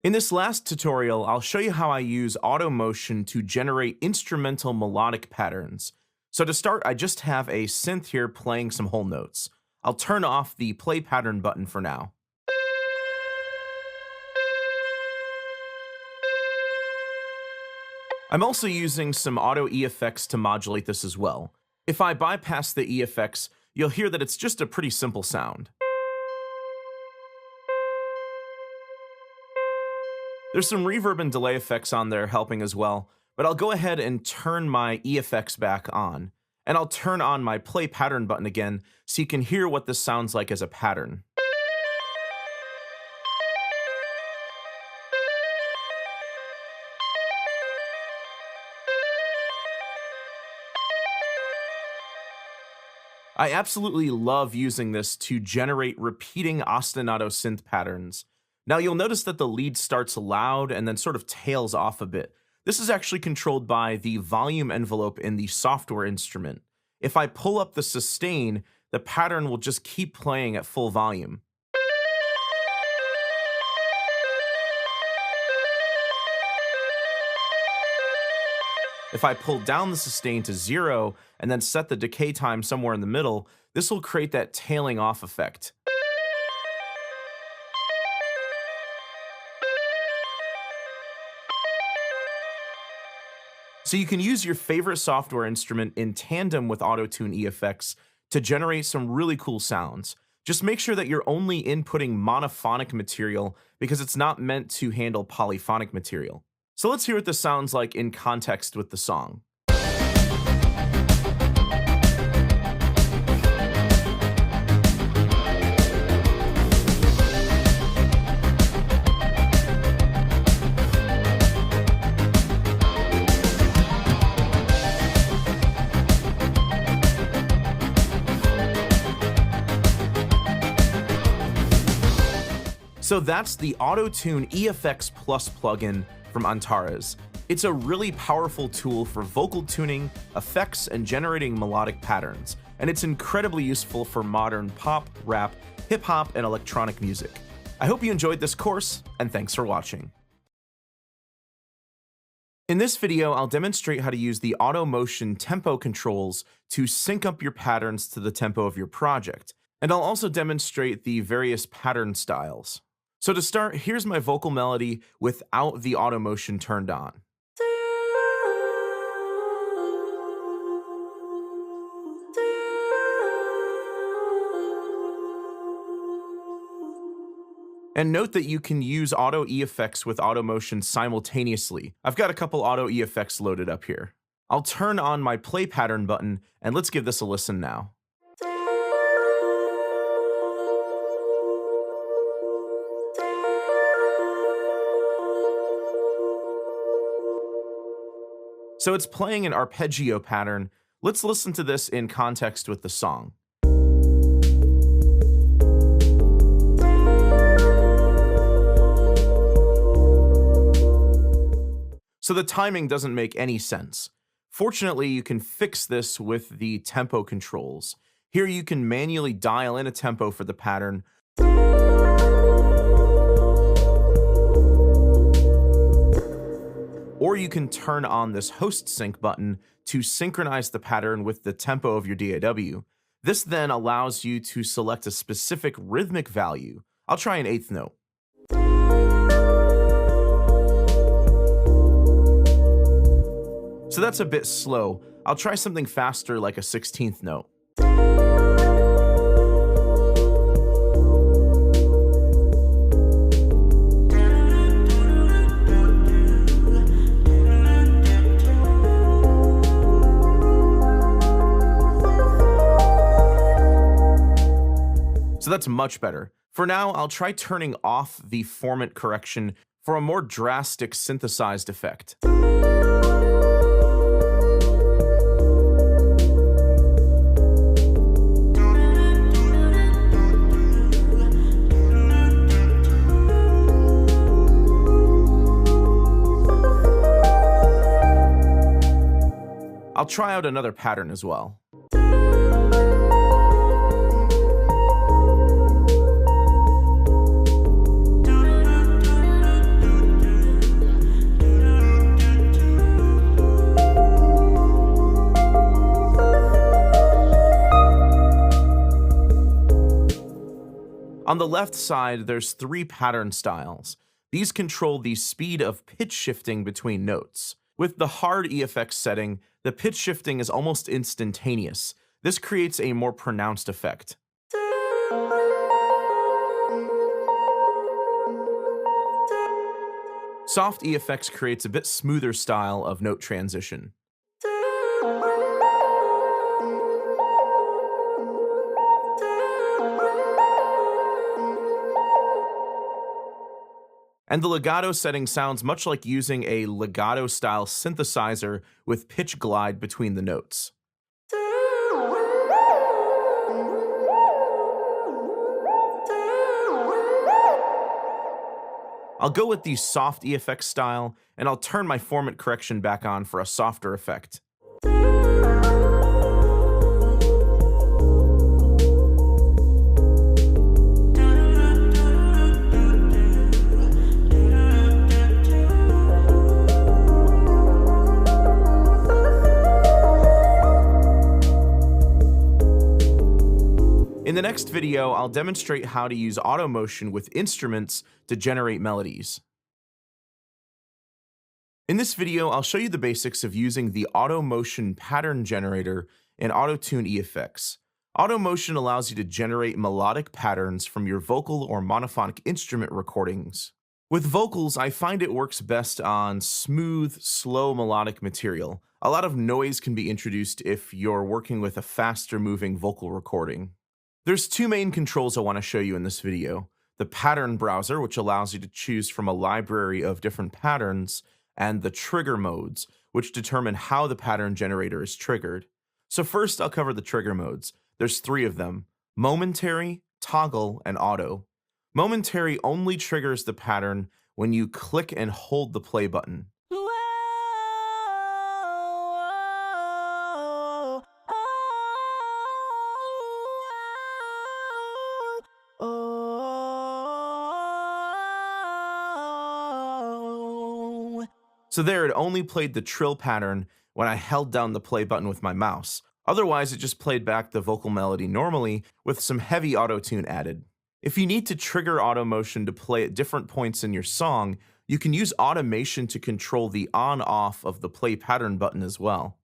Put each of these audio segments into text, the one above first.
In this last tutorial, I'll show you how I use Auto-Motion to generate instrumental melodic patterns. So to start, I just have a synth here playing some whole notes. I'll turn off the play pattern button for now. I'm also using some Auto-EFX to modulate this as well. If I bypass the EFX, you'll hear that it's just a pretty simple sound. There's some reverb and delay effects on there helping as well, but I'll go ahead and turn my EFX back on, and I'll turn on my play pattern button again so you can hear what this sounds like as a pattern. I absolutely love using this to generate repeating ostinato synth patterns. Now you'll notice that the lead starts loud and then sort of tails off a bit. This is actually controlled by the volume envelope in the software instrument. If I pull up the sustain, the pattern will just keep playing at full volume. If I pull down the sustain to 0 and then set the decay time somewhere in the middle, this will create that tailing off effect. So you can use your favorite software instrument in tandem with Auto-Tune EFX to generate some really cool sounds. Just make sure that you're only inputting monophonic material because it's not meant to handle polyphonic material. So let's hear what this sounds like in context with the song. So that's the Auto-Tune EFX Plus plugin from Antares. It's a really powerful tool for vocal tuning, effects, and generating melodic patterns, and it's incredibly useful for modern pop, rap, hip-hop, and electronic music. I hope you enjoyed this course, and thanks for watching. In this video, I'll demonstrate how to use the Auto-Motion tempo controls to sync up your patterns to the tempo of your project, and I'll also demonstrate the various pattern styles. So to start, here's my vocal melody without the Auto-Motion turned on. And note that you can use Auto-EFX with Auto-Motion simultaneously. I've got a couple Auto-EFX loaded up here. I'll turn on my play pattern button, and let's give this a listen now. So it's playing an arpeggio pattern. Let's listen to this in context with the song. So the timing doesn't make any sense. Fortunately, you can fix this with the tempo controls. Here you can manually dial in a tempo for the pattern, or you can turn on this host sync button to synchronize the pattern with the tempo of your DAW. This then allows you to select a specific rhythmic value. I'll try an 8th note. So that's a bit slow. I'll try something faster like a 16th note. So that's much better. For now, I'll try turning off the formant correction for a more drastic synthesized effect. I'll try out another pattern as well. the left side, there's 3 pattern styles. These control the speed of pitch shifting between notes. With the hard EFX setting, the pitch shifting is almost instantaneous. This creates a more pronounced effect. Soft EFX creates a bit smoother style of note transition. And the legato setting sounds much like using a legato-style synthesizer with pitch glide between the notes. I'll go with the soft EFX style, and I'll turn my formant correction back on for a softer effect. In the next video, I'll demonstrate how to use Auto-Motion with instruments to generate melodies. In this video, I'll show you the basics of using the Auto-Motion pattern generator in Auto-Tune EFX. Auto-Motion allows you to generate melodic patterns from your vocal or monophonic instrument recordings. With vocals, I find it works best on smooth, slow melodic material. A lot of noise can be introduced if you're working with a faster moving vocal recording. There's 2 main controls I want to show you in this video. The pattern browser, which allows you to choose from a library of different patterns, and the trigger modes, which determine how the pattern generator is triggered. So first, I'll cover the trigger modes. There's 3 of them: momentary, toggle, and auto. Momentary only triggers the pattern when you click and hold the play button. So there, it only played the trill pattern when I held down the play button with my mouse. Otherwise, it just played back the vocal melody normally with some heavy auto-tune added. If you need to trigger Auto-Motion to play at different points in your song, you can use automation to control the on-off of the play pattern button as well.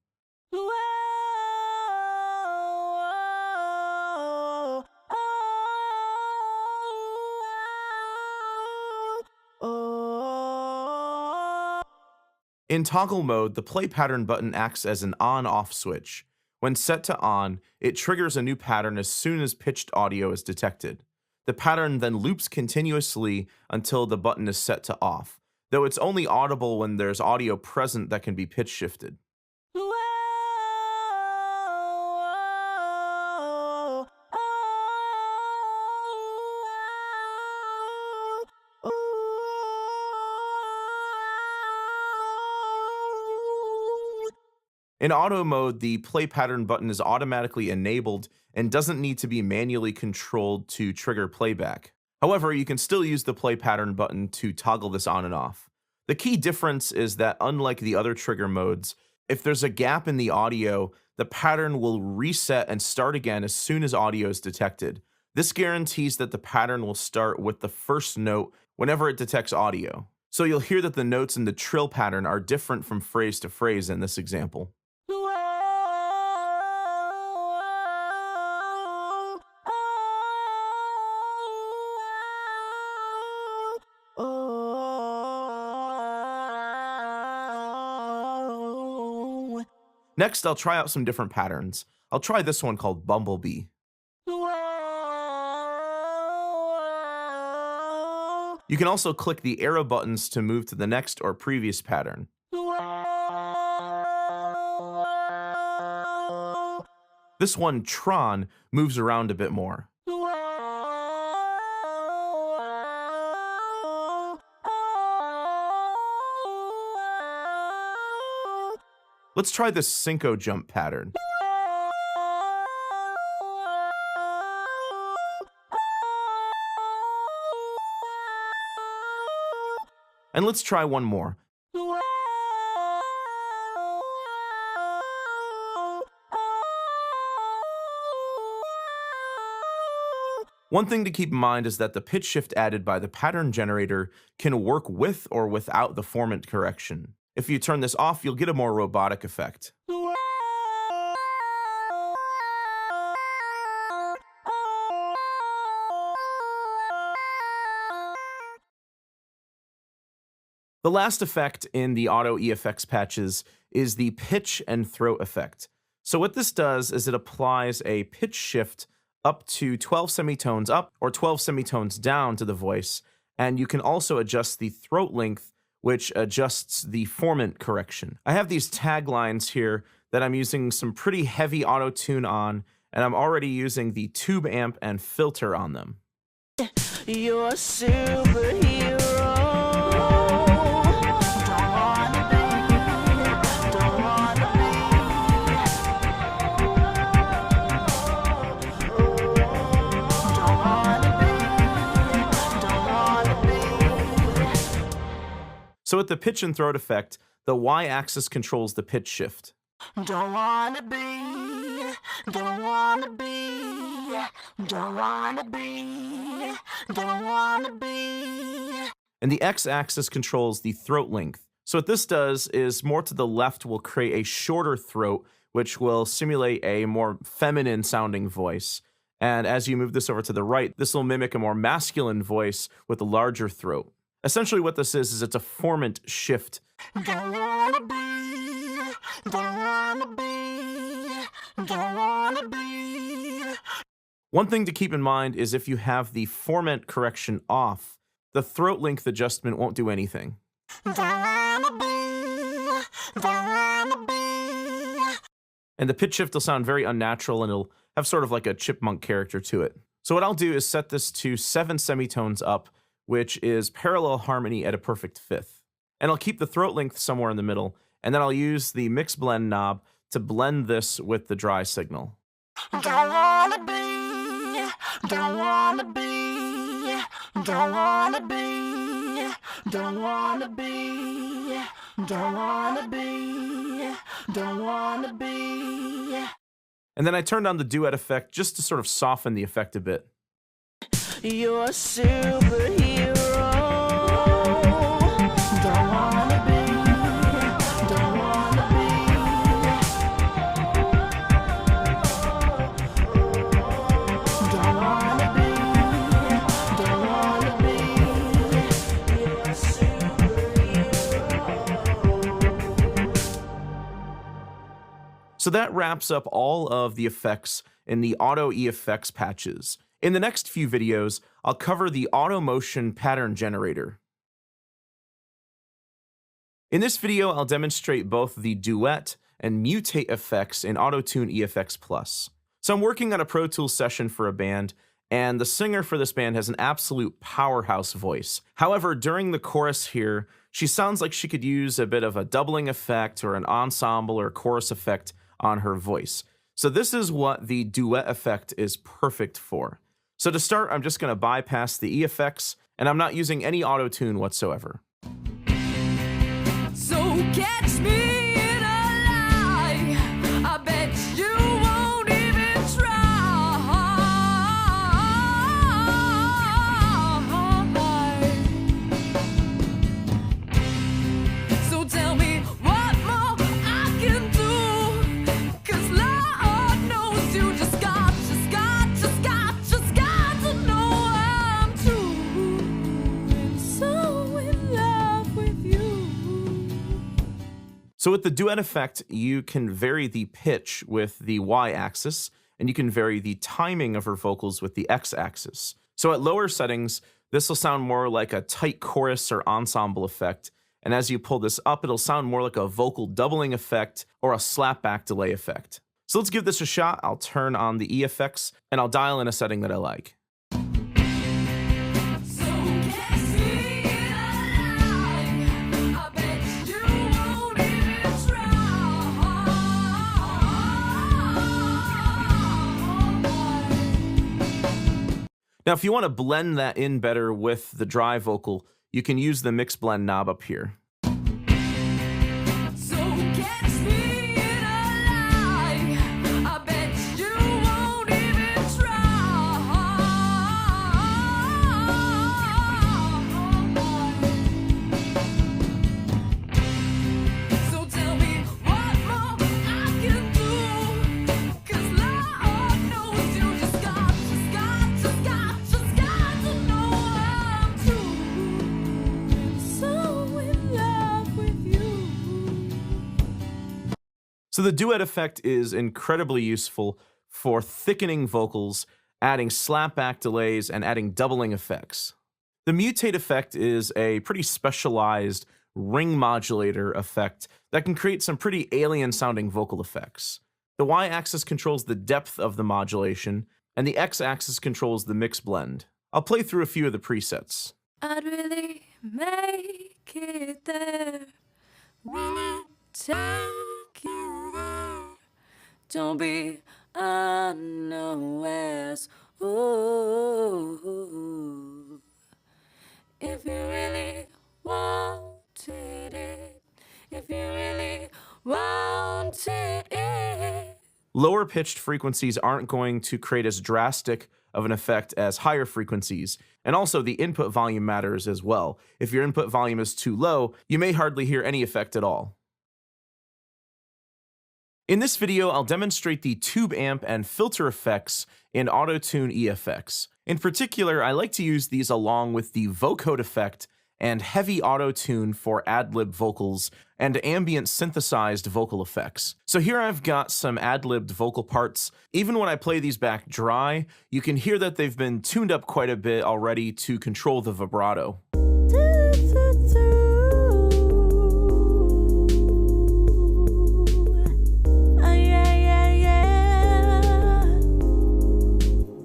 In toggle mode, the play pattern button acts as an on-off switch. When set to on, it triggers a new pattern as soon as pitched audio is detected. The pattern then loops continuously until the button is set to off, though it's only audible when there's audio present that can be pitch shifted. In auto mode, the play pattern button is automatically enabled and doesn't need to be manually controlled to trigger playback. However, you can still use the play pattern button to toggle this on and off. The key difference is that unlike the other trigger modes, if there's a gap in the audio, the pattern will reset and start again as soon as audio is detected. This guarantees that the pattern will start with the first note whenever it detects audio. So you'll hear that the notes in the trill pattern are different from phrase to phrase in this example. Next, I'll try out some different patterns. I'll try this one called Bumblebee. You can also click the arrow buttons to move to the next or previous pattern. This one, Tron, moves around a bit more. Let's try this Synco jump pattern. And let's try one more. One thing to keep in mind is that the pitch shift added by the pattern generator can work with or without the formant correction. If you turn this off, you'll get a more robotic effect. The last effect in the Auto-EFX patches is the pitch and throat effect. So what this does is it applies a pitch shift up to 12 semitones up or 12 semitones down to the voice, and you can also adjust the throat length, which adjusts the formant correction. I have these taglines here that I'm using some pretty heavy auto-tune on, and I'm already using the tube amp and filter on them. You're a superhero. So with the pitch and throat effect, the y-axis controls the pitch shift. Don't wanna be, don't wanna be, don't wanna be, don't wanna be. And the x-axis controls the throat length. So what this does is more to the left will create a shorter throat, which will simulate a more feminine sounding voice. And as you move this over to the right, this will mimic a more masculine voice with a larger throat. Essentially what this is it's a formant shift. Don't wanna be, don't wanna be, don't wanna be. One thing to keep in mind is if you have the formant correction off, the throat length adjustment won't do anything. Don't wanna be, don't wanna be. And the pitch shift will sound very unnatural and it'll have sort of like a chipmunk character to it. So what I'll do is set this to 7 semitones up, which is parallel harmony at a perfect fifth. And I'll keep the throat length somewhere in the middle, and then I'll use the mix blend knob to blend this with the dry signal. Don't wanna be, don't wanna be, don't wanna be, don't wanna be, don't wanna be, don't wanna be. And then I turned on the duet effect just to sort of soften the effect a bit. You're a superhero. Don't wanna be, don't wanna be. Don't wanna be, don't wanna be. You're a superhero. So that wraps up all of the effects in the Auto-EFX patches. In the next few videos, I'll cover the Auto-Motion pattern generator. In this video, I'll demonstrate both the Duet and Mutate effects in Auto-Tune EFX Plus. So I'm working on a Pro Tools session for a band, and the singer for this band has an absolute powerhouse voice. However, during the chorus here, she sounds like she could use a bit of a doubling effect or an ensemble or chorus effect on her voice. So this is what the Duet effect is perfect for. So to start, I'm just going to bypass the EFX, and I'm not using any auto-tune whatsoever. So catch me in a lie, I bet you won't even try. So tell me what more I can do, 'cause Lord knows you just got to know I'm true and so in love with you. So with the Duet effect, you can vary the pitch with the y-axis, and you can vary the timing of her vocals with the x-axis. So at lower settings, this will sound more like a tight chorus or ensemble effect, and as you pull this up, it'll sound more like a vocal doubling effect or a slapback delay effect. So let's give this a shot. I'll turn on the EFX, and I'll dial in a setting that I like. So catch me in a lie, I bet you won't even try. Now, if you want to blend that in better with the dry vocal, you can use the mix blend knob up here. So catch me in a lie, I bet you won't even try. So the Duet effect is incredibly useful for thickening vocals, adding slapback delays, and adding doubling effects. The Mutate effect is a pretty specialized ring modulator effect that can create some pretty alien-sounding vocal effects. The Y-axis controls the depth of the modulation, and the X-axis controls the mix blend. I'll play through a few of the presets. I'd really make it there, really take you there. Don't be unawares. Ooh, if you really wanted it, if you really wanted it. Lower pitched frequencies aren't going to create as drastic of an effect as higher frequencies, and also the input volume matters as well. If your input volume is too low, you may hardly hear any effect at all. In this video, I'll demonstrate the tube amp and filter effects in Auto-Tune EFX. In particular, I like to use these along with the Vocode effect and heavy auto-tune for ad-lib vocals and ambient synthesized vocal effects. So here I've got some ad-libbed vocal parts. Even when I play these back dry, you can hear that they've been tuned up quite a bit already to control the vibrato.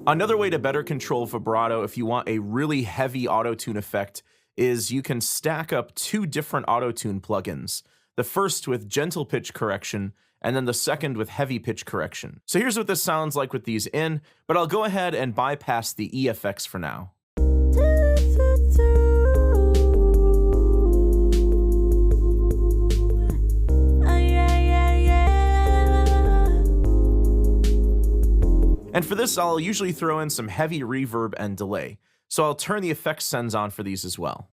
Another way to better control vibrato if you want a really heavy auto-tune effect is you can stack up two different auto-tune plugins. The first with gentle pitch correction, and then the second with heavy pitch correction. So here's what this sounds like with these in, but I'll go ahead and bypass the EFX for now. And for this, I'll usually throw in some heavy reverb and delay. So I'll turn the effects sends on for these as well.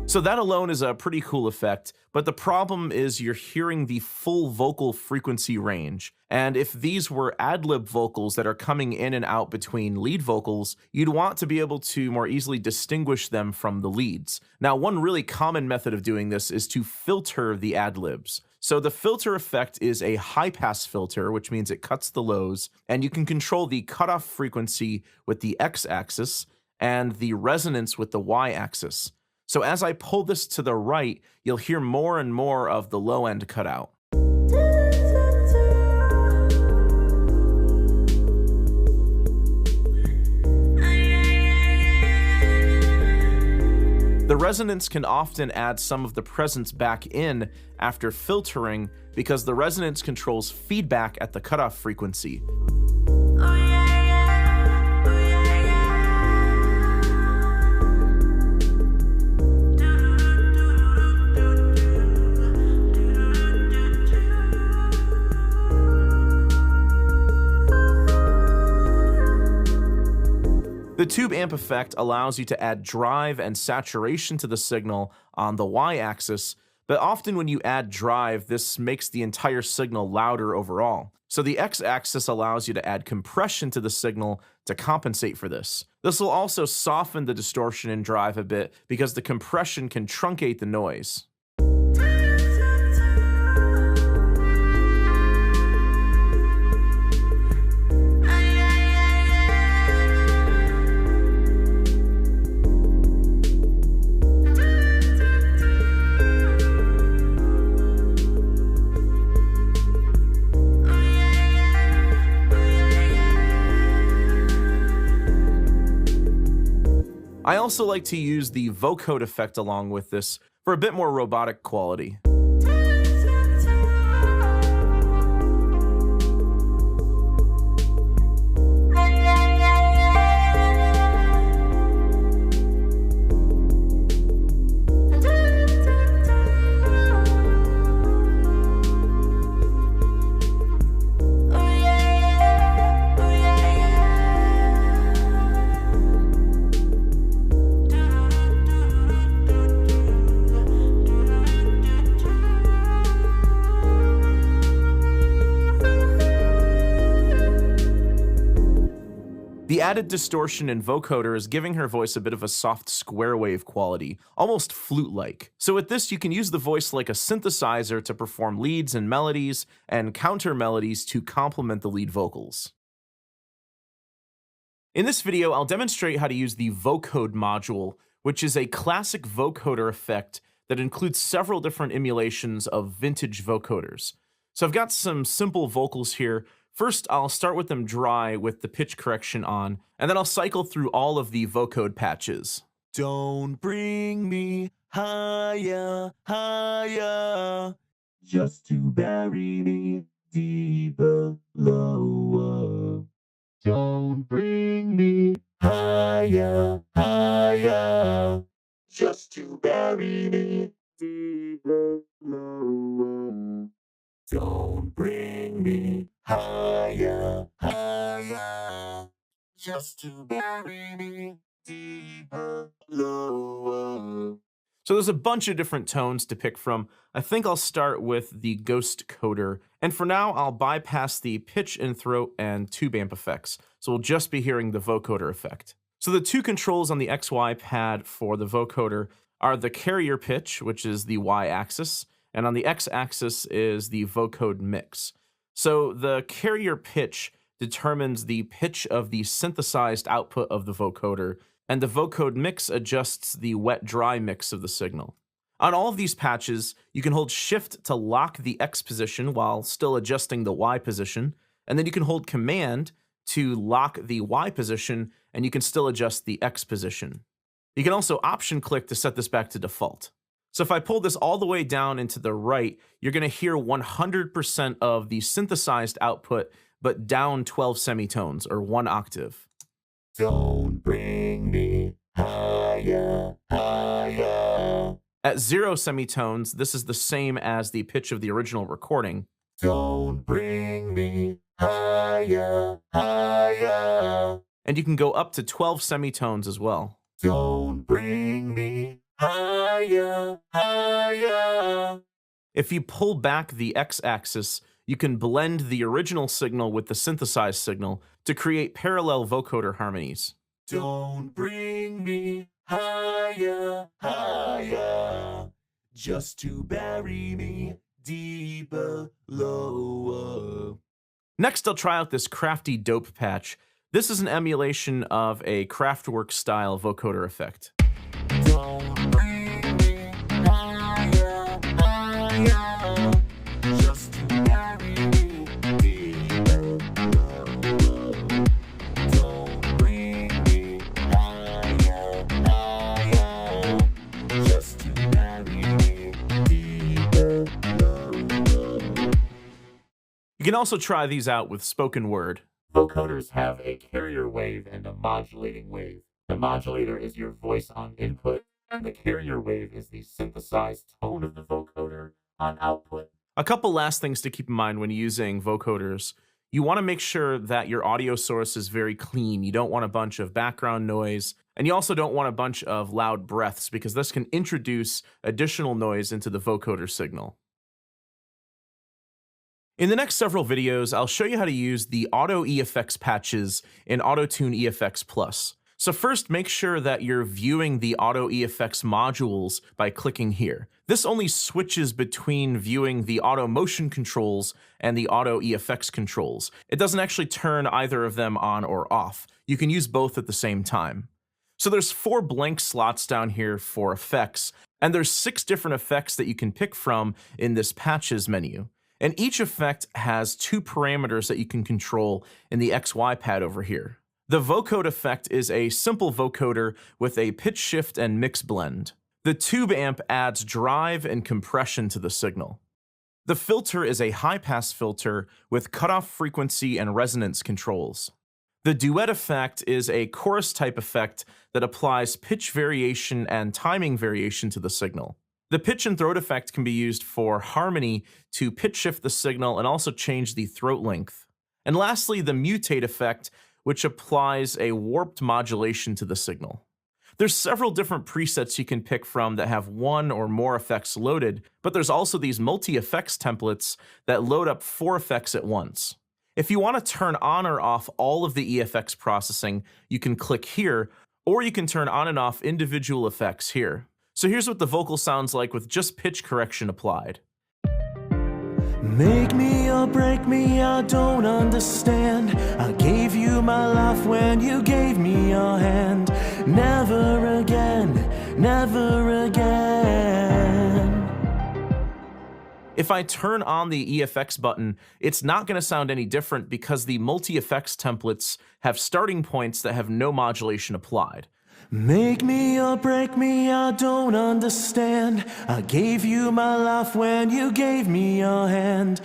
So that alone is a pretty cool effect, but the problem is you're hearing the full vocal frequency range. And if these were ad-lib vocals that are coming in and out between lead vocals, you'd want to be able to more easily distinguish them from the leads. Now, one really common method of doing this is to filter the ad-libs. So the filter effect is a high-pass filter, which means it cuts the lows, and you can control the cutoff frequency with the X-axis and the resonance with the Y-axis. So as I pull this to the right, you'll hear more and more of the low end cut out. The resonance can often add some of the presence back in after filtering because the resonance controls feedback at the cutoff frequency. The tube amp effect allows you to add drive and saturation to the signal on the Y-axis, but often when you add drive, this makes the entire signal louder overall. So the X-axis allows you to add compression to the signal to compensate for this. This will also soften the distortion in drive a bit because the compression can truncate the noise. I also like to use the Vocode effect along with this for a bit more robotic quality. The added distortion in vocoder is giving her voice a bit of a soft square wave quality, almost flute-like. So with this, you can use the voice like a synthesizer to perform leads and melodies, and counter melodies to complement the lead vocals. In this video, I'll demonstrate how to use the Vocode module, which is a classic vocoder effect that includes several different emulations of vintage vocoders. So I've got some simple vocals here. First, I'll start with them dry with the pitch correction on, and then I'll cycle through all of the Vocode patches. Don't bring me higher, higher, Just to bury me deeper, lower. Don't bring me higher, higher. Just to bury me deeper, lower. Don't bring me higher, higher. Just to bury me deeper, lower. So there's a bunch of different tones to pick from. I think I'll start with the Ghost Coder, and for now I'll bypass the pitch and throat and tube amp effects, so we'll just be hearing the vocoder effect. So the two controls on the XY pad for the vocoder are the carrier pitch, which is the Y-axis, and on the X-axis is the vocode mix. So the carrier pitch determines the pitch of the synthesized output of the vocoder, and the vocode mix adjusts the wet-dry mix of the signal. On all of these patches, you can hold Shift to lock the X position while still adjusting the Y position, and then you can hold Command to lock the Y position, and you can still adjust the X position. You can also Option-click to set this back to default. So if I pull this all the way down into the right, you're going to hear 100% of the synthesized output, but down 12 semitones, or 1 octave. Don't bring me higher, higher. At 0 semitones, this is the same as the pitch of the original recording. Don't bring me higher, higher. And you can go up to 12 semitones as well. Don't bring me higher, higher. If you pull back the X-axis, you can blend the original signal with the synthesized signal to create parallel vocoder harmonies. Don't bring me higher, higher. Just to bury me deeper, lower. Next, I'll try out this Crafty Dope patch. This is an emulation of a Kraftwerk style vocoder effect. Don't bring me higher, higher. Just to bury me deeper, lower. Don't bring me higher, higher. Just to bury me deeper, lower. You can also try these out with spoken word. Vocoders have a carrier wave and a modulating wave. The modulator is your voice on input, and the carrier wave is the synthesized tone of the vocoder on output. A couple last things to keep in mind when using vocoders. You want to make sure that your audio source is very clean. You don't want a bunch of background noise, and you also don't want a bunch of loud breaths because this can introduce additional noise into the vocoder signal. In the next several videos, I'll show you how to use the Auto-EFX patches in Auto-Tune EFX Plus. So first, make sure that you're viewing the Auto-EFX modules by clicking here. This only switches between viewing the auto motion controls and the Auto-EFX controls. It doesn't actually turn either of them on or off. You can use both at the same time. So there's 4 blank slots down here for effects, and there's 6 different effects that you can pick from in this patches menu. And each effect has 2 parameters that you can control in the XY pad over here. The Vocode effect is a simple vocoder with a pitch shift and mix blend. The tube amp adds drive and compression to the signal. The filter is a high-pass filter with cutoff frequency and resonance controls. The Duet effect is a chorus-type effect that applies pitch variation and timing variation to the signal. The pitch and throat effect can be used for harmony to pitch shift the signal and also change the throat length. And lastly, the Mutate effect, which applies a warped modulation to the signal. There's several different presets you can pick from that have 1 or more effects loaded, but there's also these multi-effects templates that load up 4 effects at once. If you want to turn on or off all of the EFX processing, you can click here, or you can turn on and off individual effects here. So here's what the vocal sounds like with just pitch correction applied. Make me or break me, I don't understand. I gave you my life when you gave me your hand. Never again, never again. If I turn on the EFX button, it's not going to sound any different because the multi-effects templates have starting points that have no modulation applied. Make me or break me, I don't understand. I gave you my life when you gave me your hand.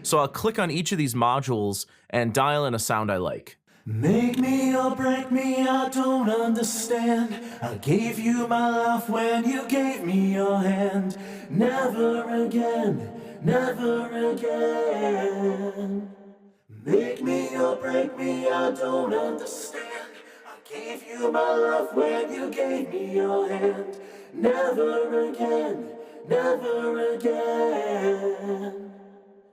So I'll click on each of these modules and dial in a sound I like. Make me or break me, I don't understand. I gave you my life when you gave me your hand. Never again, never again. Make me or break me, I don't understand. I gave you my life when you gave me your hand. Never again, never again.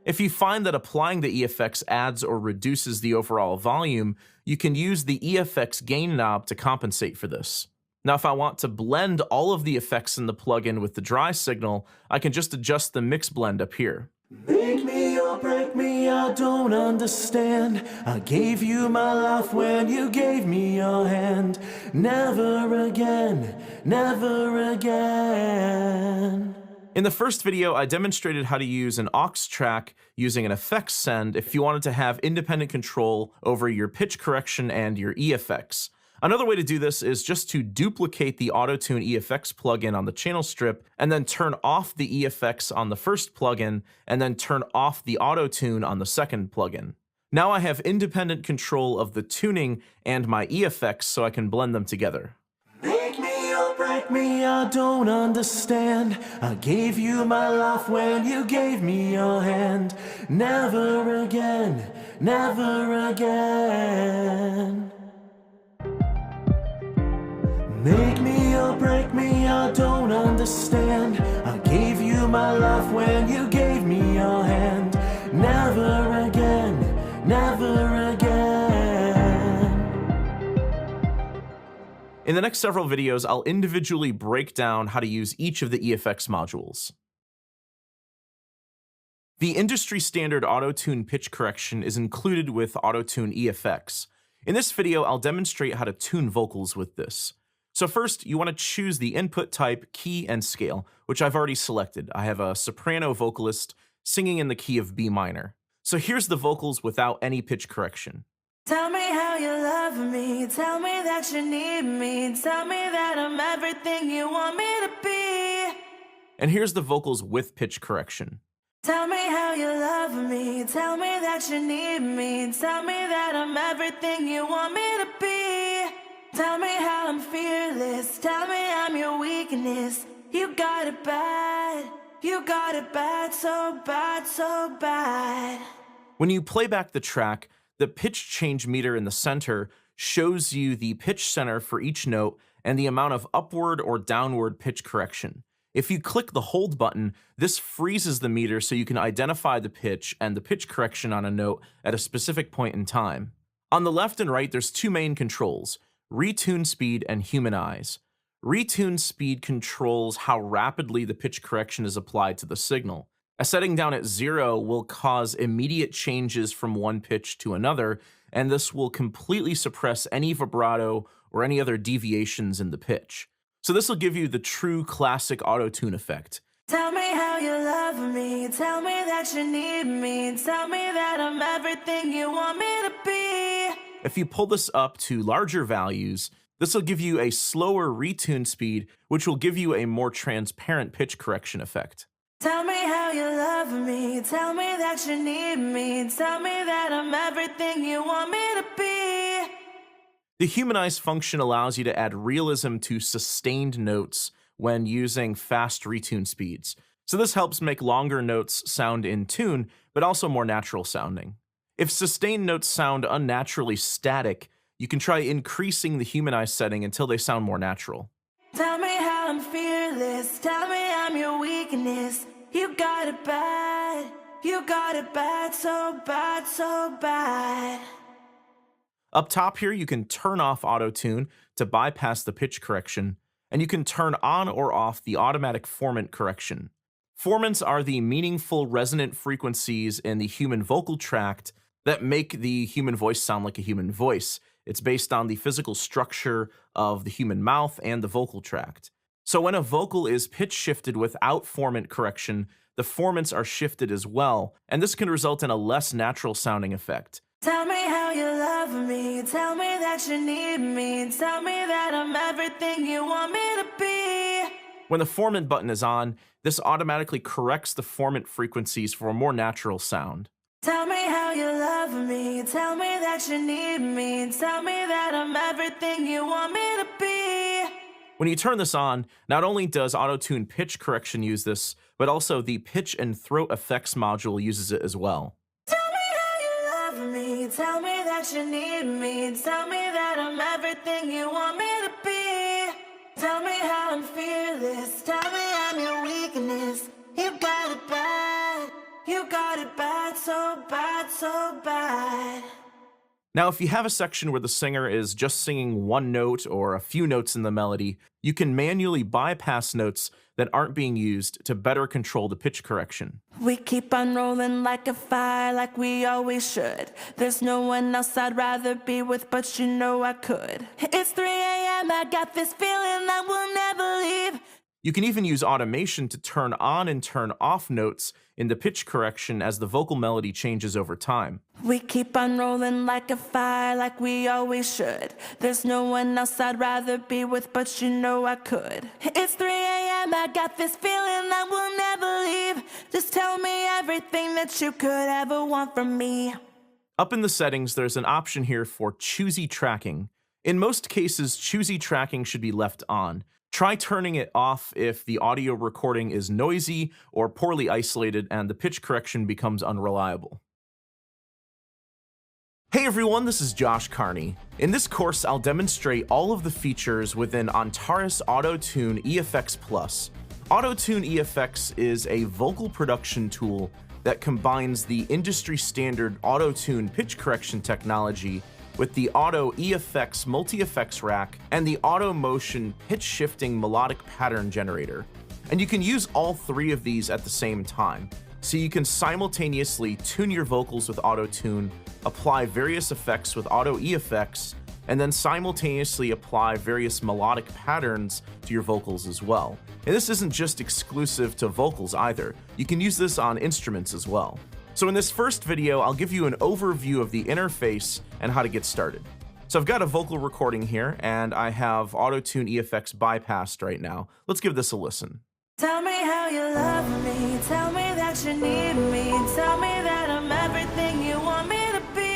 If you find that applying the EFX adds or reduces the overall volume, you can use the EFX gain knob to compensate for this. Now, if I want to blend all of the effects in the plugin with the dry signal, I can just adjust the mix blend up here. Make me or break me, I don't understand. I gave you my life when you gave me your hand. Never again, never again. In the first video, I demonstrated how to use an aux track using an effects send if you wanted to have independent control over your pitch correction and your EFX. Another way to do this is just to duplicate the Auto-Tune EFX plugin on the channel strip and then turn off the EFX on the first plugin and then turn off the Auto-Tune on the second plugin. Now I have independent control of the tuning and my EFX so I can blend them together. Make me or break me, I don't understand. I gave you my life when you gave me your hand. Never again, never again. Make me or break me, I don't understand. I gave you my life when you gave me your hand. Never again, never again. In the next several videos, I'll individually break down how to use each of the EFX modules. The industry standard Auto-Tune pitch correction is included with Auto-Tune EFX. In this video, I'll demonstrate how to tune vocals with this. So first, you want to choose the input type, key, and scale, which I've already selected. I have a soprano vocalist singing in the key of B minor. So here's the vocals without any pitch correction. Tell me how you love me, tell me that you need me, tell me that I'm everything you want me to be. And here's the vocals with pitch correction. Tell me how you love me, tell me that you need me, tell me that I'm everything you want me to be. Tell me how I'm fearless, tell me I'm your weakness. You got it bad, you got it bad, so bad, so bad. When you play back the track, the pitch change meter in the center shows you the pitch center for each note and the amount of upward or downward pitch correction. If you click the hold button, this freezes the meter so you can identify the pitch and the pitch correction on a note at a specific point in time. On the left and right, there's two main controls: retune speed and humanize. Retune speed controls how rapidly the pitch correction is applied to the signal. A setting down at 0 will cause immediate changes from one pitch to another, and this will completely suppress any vibrato or any other deviations in the pitch. So this will give you the true classic auto-tune effect. Tell me how you love me, tell me that you need me, tell me that I'm everything you want me to be. If you pull this up to larger values, this will give you a slower retune speed, which will give you a more transparent pitch correction effect. Tell me how you love me, tell me that you need me, tell me that I'm everything you want me to be. The humanize function allows you to add realism to sustained notes when using fast retune speeds. So this helps make longer notes sound in tune, but also more natural sounding. If sustained notes sound unnaturally static, you can try increasing the humanize setting until they sound more natural. Tell me how I'm fearless, tell me I'm your weakness. You got it bad, You got it bad, so bad, so bad. Up top here, you can turn off Auto-Tune to bypass the pitch correction, and you can turn on or off the automatic formant correction. Formants are the meaningful resonant frequencies in the human vocal tract that make the human voice sound like a human voice. It's based on the physical structure of the human mouth and the vocal tract. So when a vocal is pitch shifted without formant correction, the formants are shifted as well, and this can result in a less natural sounding effect. Tell me how you love me, tell me that you need me, tell me that I'm everything you want me to be. When the formant button is on, this automatically corrects the formant frequencies for a more natural sound. Tell me how you love me, tell me that you need me, tell me that I'm everything you want me to be. When you turn this on, not only does Auto-Tune pitch correction use this, but also the pitch and throat effects module uses it as well. Tell me how you love me, tell me that you need me, tell me that I'm everything you want me to be. Tell me how I'm fearless, tell me I'm your weakness. You got it bad, you got it bad, so bad, so bad. Now, if you have a section where the singer is just singing one note or a few notes in the melody, you can manually bypass notes that aren't being used to better control the pitch correction. We keep on rolling like a fire, like we always should. There's no one else I'd rather be with, but you know I could. It's 3 a.m., I got this feeling I will never leave. You can even use automation to turn on and turn off notes in the pitch correction as the vocal melody changes over time. We keep on rolling like a fire, like we always should. There's no one else I'd rather be with, but you know I could. It's 3 a.m., I got this feeling I will never leave. Just tell me everything that you could ever want from me. Up in the settings, there's an option here for choosy tracking. In most cases, choosy tracking should be left on. Try turning it off if the audio recording is noisy or poorly isolated and the pitch correction becomes unreliable. Hey everyone, this is Josh Carney. In this course, I'll demonstrate all of the features within Antares Auto-Tune EFX Plus. Auto-Tune EFX is a vocal production tool that combines the industry-standard Auto-Tune pitch correction technology with the Auto-EFX multi-effects rack and the Auto-Motion pitch-shifting melodic pattern generator. And you can use all three of these at the same time, so you can simultaneously tune your vocals with Auto-Tune, apply various effects with Auto-EFX, and then simultaneously apply various melodic patterns to your vocals as well. And this isn't just exclusive to vocals either. You can use this on instruments as well. So in this first video, I'll give you an overview of the interface and how to get started. So I've got a vocal recording here, and I have Auto-Tune EFX bypassed right now. Let's give this a listen. Tell me how you love me, tell me that you need me, tell me that I'm everything you want me to be.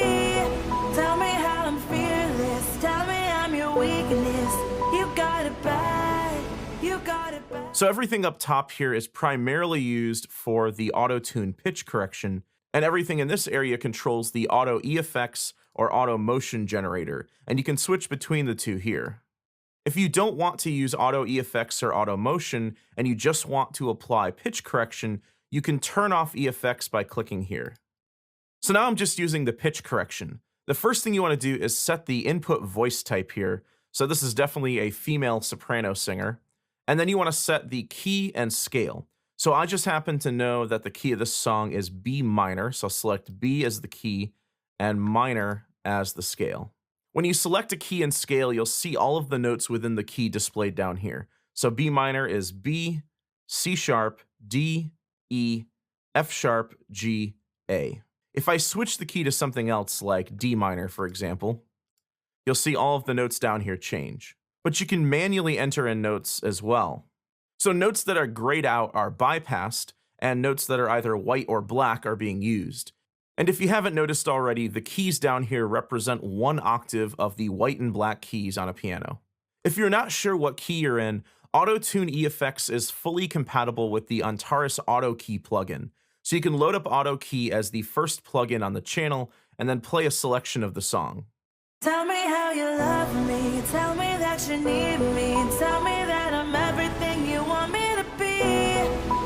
Tell me how I'm fearless, tell me I'm your weakness. You got it bad, you got it bad. So everything up top here is primarily used for the Auto-Tune pitch correction, and everything in this area controls the Auto-EFX or Auto-Motion generator, and you can switch between the two here. If you don't want to use Auto-EFX or Auto-Motion, and you just want to apply pitch correction, you can turn off EFX by clicking here. So now I'm just using the pitch correction. The first thing you want to do is set the input voice type here. So this is definitely a female soprano singer. And then you want to set the key and scale. So I just happen to know that the key of this song is B minor, so I'll select B as the key and minor as the scale. When you select a key and scale, you'll see all of the notes within the key displayed down here. So B minor is B, C sharp, D, E, F sharp, G, A. If I switch the key to something else like D minor, for example, you'll see all of the notes down here change. But you can manually enter in notes as well. So notes that are grayed out are bypassed, and notes that are either white or black are being used. And if you haven't noticed already, the keys down here represent 1 octave of the white and black keys on a piano. If you're not sure what key you're in, Auto-Tune EFX is fully compatible with the Antares Auto-Key plugin. So you can load up Auto-Key as the first plugin on the channel, and then play a selection of the song. Tell me how you love me, tell me that you need me, tell me that I'm everything you want me to be.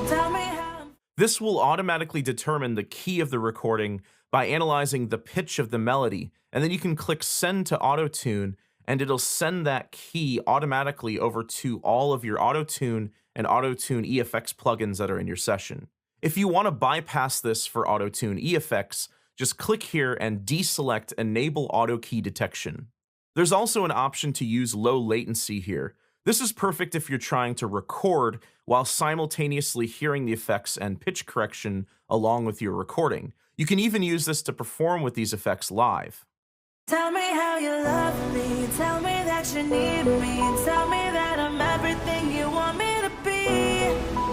Tell me how This will automatically determine the key of the recording by analyzing the pitch of the melody, and then you can click Send to Auto-Tune, and it'll send that key automatically over to all of your Auto-Tune and Auto-Tune EFX plugins that are in your session. If you want to bypass this for Auto-Tune EFX, just click here and deselect Enable Auto Key Detection. There's also an option to use low latency here. This is perfect if you're trying to record while simultaneously hearing the effects and pitch correction along with your recording. You can even use this to perform with these effects live. Tell me how you love me, tell me that you need me, tell me that I'm everything you want me to be.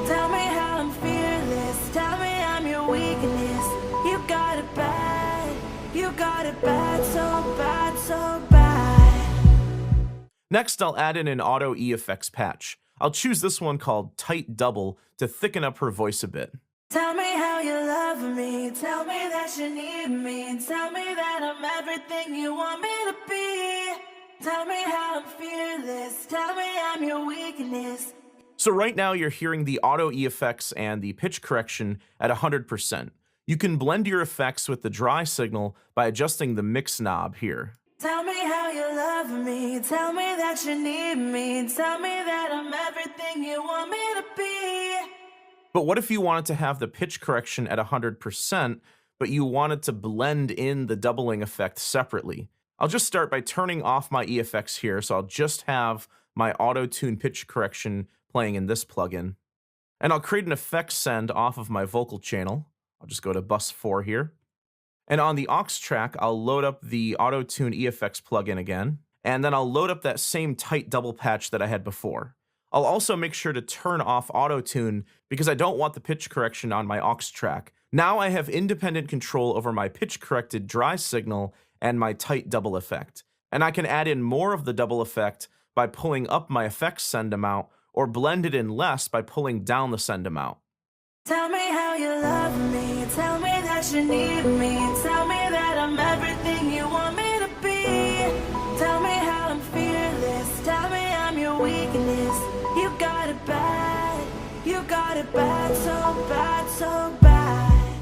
Tell me how I'm fearless, tell me I'm your weakness. You got it bad, you got it bad, so bad, so bad. Next, I'll add in an Auto-EFX patch. I'll choose this one called Tight Double to thicken up her voice a bit. Tell me how you love me, tell me that you need me, tell me that I'm everything you want me to be. Tell me how I'm fearless, tell me I'm your weakness. So right now you're hearing the Auto-EFX and the pitch correction at 100%. You can blend your effects with the dry signal by adjusting the mix knob here. Tell me how you love me, tell me that you need me, tell me that I'm everything you want me to be. But what if you wanted to have the pitch correction at 100%, but you wanted to blend in the doubling effect separately? I'll just start by turning off my EFX here, so I'll just have my Auto-Tune pitch correction playing in this plugin. And I'll create an effects send off of my vocal channel. I'll just go to bus 4 here. And on the aux track, I'll load up the Auto-Tune EFX plugin again, and then I'll load up that same tight double patch that I had before. I'll also make sure to turn off Auto-Tune because I don't want the pitch correction on my aux track. Now I have independent control over my pitch corrected dry signal and my tight double effect. And I can add in more of the double effect by pulling up my effects send amount or blend it in less by pulling down the send amount. Tell me how you love me, tell me that you need me, tell me that I'm everything you want me to be. Tell me how I'm fearless, tell me I'm your weakness. You got it bad, you got it bad, so bad, so bad.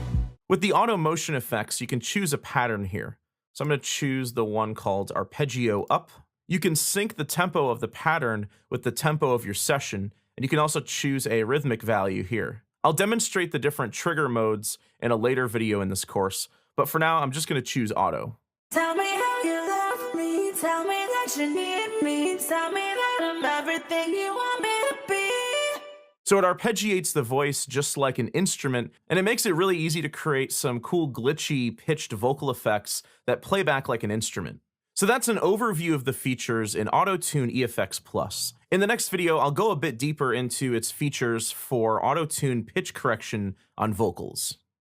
With the auto motion effects, you can choose a pattern here. So I'm going to choose the one called Arpeggio Up. You can sync the tempo of the pattern with the tempo of your session, and you can also choose a rhythmic value here. I'll demonstrate the different trigger modes in a later video in this course, but for now, I'm just going to choose auto. Tell me how you love me, tell me that you need me, tell me that I'm everything you want me to be. So it arpeggiates the voice just like an instrument, and it makes it really easy to create some cool glitchy pitched vocal effects that play back like an instrument. So that's an overview of the features in Auto-Tune EFX Plus. In the next video, I'll go a bit deeper into its features for Auto-Tune pitch correction on vocals.